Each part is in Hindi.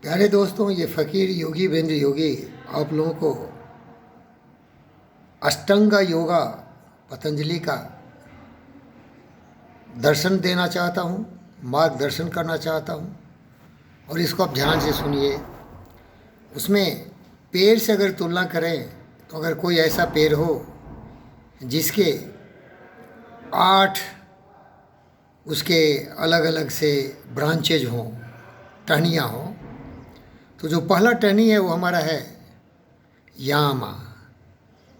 प्यारे दोस्तों, ये फ़कीर योगी वीरेंद्र योगी आप लोगों को अष्टांग योगा पतंजलि का दर्शन देना चाहता हूँ, मार्गदर्शन करना चाहता हूँ। और इसको आप ध्यान से सुनिए। उसमें पैर से अगर तुलना करें तो अगर कोई ऐसा पैर हो जिसके 8 उसके अलग अलग से ब्रांचेज हों, टहनियाँ हों, तो जो पहला टहनी है वो हमारा है यामा,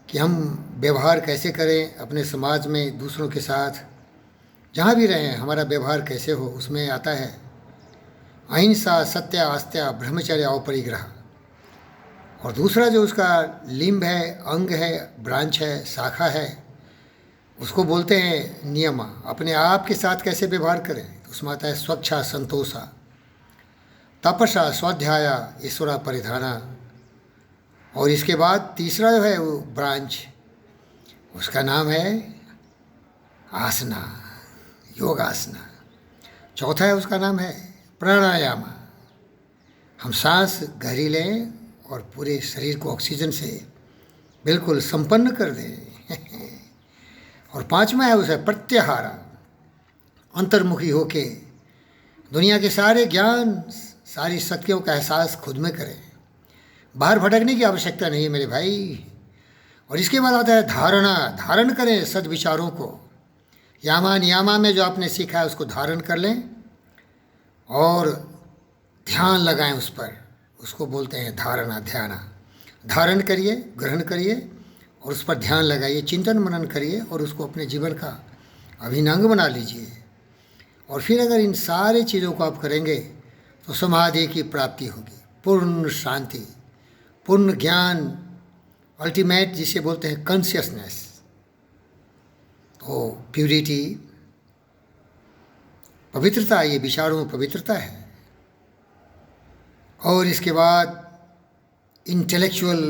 कि हम व्यवहार कैसे करें अपने समाज में, दूसरों के साथ, जहाँ भी रहें हमारा व्यवहार कैसे हो। उसमें आता है अहिंसा, सत्य, आस्था, ब्रह्मचर्य और परिग्रह। और दूसरा जो उसका लिंब है, अंग है, ब्रांच है, शाखा है, उसको बोलते हैं नियमा। अपने आप के साथ कैसे व्यवहार करें, तो उसमें आता है स्वच्छा, संतोषा, तपसा, स्वाध्याय, ईश्वरा परिधाना। और इसके बाद तीसरा जो है वो ब्रांच, उसका नाम है आसना, योगासना। चौथा है उसका नाम है प्राणायाम। हम सांस गहरी लें और पूरे शरीर को ऑक्सीजन से बिल्कुल संपन्न कर दें। और पांचवा है उसे प्रत्याहार, अंतर्मुखी होके दुनिया के सारे ज्ञान, सारी शक्तियों का एहसास खुद में करें। बाहर भटकने की आवश्यकता नहीं है मेरे भाई। और इसके बाद आता है धारणा, धारण करें सद्विचारों को। यामा नियामा में जो आपने सीखा है उसको धारण कर लें और ध्यान लगाएं उस पर, उसको बोलते हैं धारणा, ध्याना। धारण करिए, ग्रहण करिए और उस पर ध्यान लगाइए, चिंतन मनन करिए और उसको अपने जीवन का अभिन्न अंग बना लीजिए। और फिर अगर इन सारे चीज़ों को आप करेंगे तो समाधि की प्राप्ति होगी, पूर्ण शांति, पूर्ण ज्ञान, अल्टीमेट जिसे बोलते हैं कॉन्शियसनेस। तो प्यूरिटी, पवित्रता, ये विचारों में पवित्रता है। और इसके बाद इंटेलेक्चुअल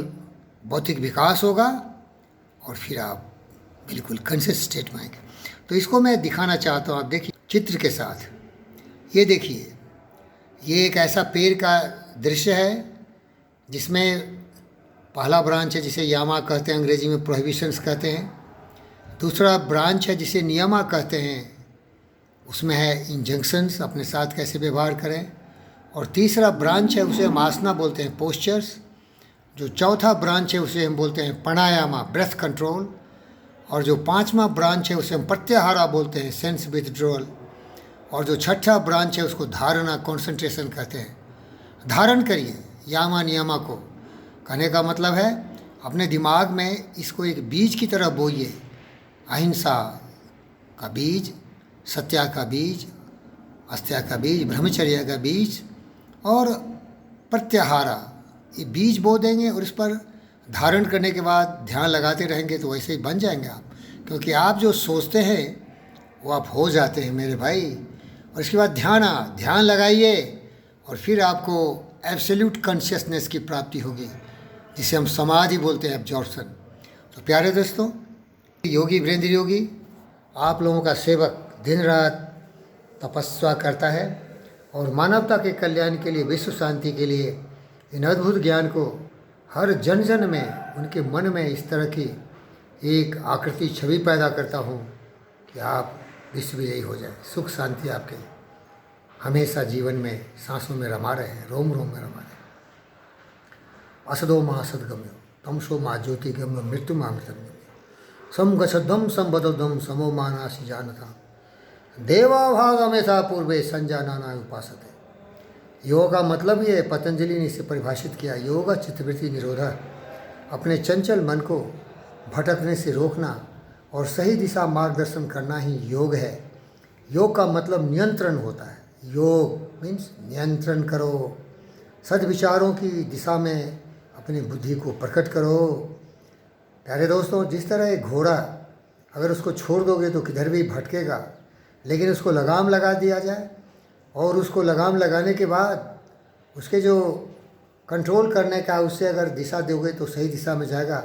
भौतिक विकास होगा और फिर आप बिल्कुल कॉन्शियस स्टेट में आएंगे। तो इसको मैं दिखाना चाहता हूँ, आप देखिए चित्र के साथ। ये देखिए, ये एक ऐसा पेड़ का दृश्य है जिसमें पहला ब्रांच है जिसे यामा कहते हैं, अंग्रेजी में प्रोहिबिशंस कहते हैं। दूसरा ब्रांच है जिसे नियमा कहते हैं, उसमें है इंजंक्शंस, अपने साथ कैसे व्यवहार करें। और तीसरा ब्रांच है उसे हम आसना बोलते हैं, पोस्चर्स। जो चौथा ब्रांच है उसे हम बोलते हैं प्राणायामा, ब्रेथ कंट्रोल। और जो पांचवा ब्रांच है उसे हम प्रत्याहारा बोलते हैं, सेंस विथड्रॉल। और जो छठा ब्रांच है उसको धारणा, कंसंट्रेशन कहते हैं। धारण करिए यामा नियमा को, कहने का मतलब है अपने दिमाग में इसको एक बीज की तरह बोइए। अहिंसा का बीज, सत्या का बीज, आस्था का बीज, ब्रह्मचर्य का बीज और प्रत्याहारा, ये बीज बो देंगे। और इस पर धारण करने के बाद ध्यान लगाते रहेंगे तो वैसे ही बन जाएंगे आप, क्योंकि आप जो सोचते हैं वो आप हो जाते हैं मेरे भाई। और इसके बाद ध्यान लगाइए और फिर आपको एब्सोल्यूट कॉन्शियसनेस की प्राप्ति होगी, जिसे हम समाधि बोलते हैं, एब्जॉर्प्शन। तो प्यारे दोस्तों, योगी वीरेंद्र योगी आप लोगों का सेवक दिन रात तपस्या करता है और मानवता के कल्याण के लिए, विश्व शांति के लिए इन अद्भुत ज्ञान को हर जन जन में, उनके मन में इस तरह की एक आकृति, छवि पैदा करता हूँ कि आप विश्व विजयी हो जाए। सुख शांति आपके हमेशा जीवन में, सांसों में रमा रहे, रोम रोम में रमा रहे। असदो माँ सदगम्यो, तमसो माँ ज्योतिगम्यो, मृत्यु माँ मृतंगम्यो, सम गच्छध्वम संबद्धम समो मानासी जानता, देवाभाग हमेशा पूर्वे संजानाना उपासते। योग का मतलब ये पतंजलि ने इसे परिभाषित किया, योग चित्तवृत्ति निरोधा, अपने चंचल मन को भटकने से रोकना और सही दिशा मार्गदर्शन करना ही योग है। योग का मतलब नियंत्रण होता है। योग मीन्स नियंत्रण करो, सद्विचारों की दिशा में अपनी बुद्धि को प्रकट करो। प्यारे दोस्तों, जिस तरह एक घोड़ा अगर उसको छोड़ दोगे तो किधर भी भटकेगा, लेकिन उसको लगाम लगा दिया जाए और उसको लगाम लगाने के बाद उसके जो कंट्रोल करने का, उससे अगर दिशा दोगे तो सही दिशा में जाएगा।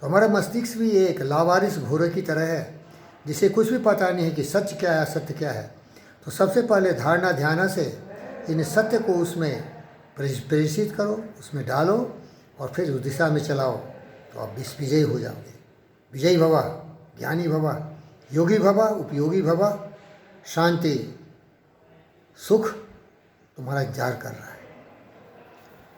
तो हमारा मस्तिष्क भी एक लावारिस घोड़े की तरह है, जिसे कुछ भी पता नहीं है कि सच क्या है, असत्य क्या है। तो सबसे पहले धारणा ध्यान से इन सत्य को उसमें प्रेषित करो, उसमें डालो और फिर उस दिशा में चलाओ, तो आप विजयी हो जाओगे। विजयी भवा, ज्ञानी भवा, योगी भवा, उपयोगी भवा। शांति सुख तुम्हारा इंतजार कर रहा है।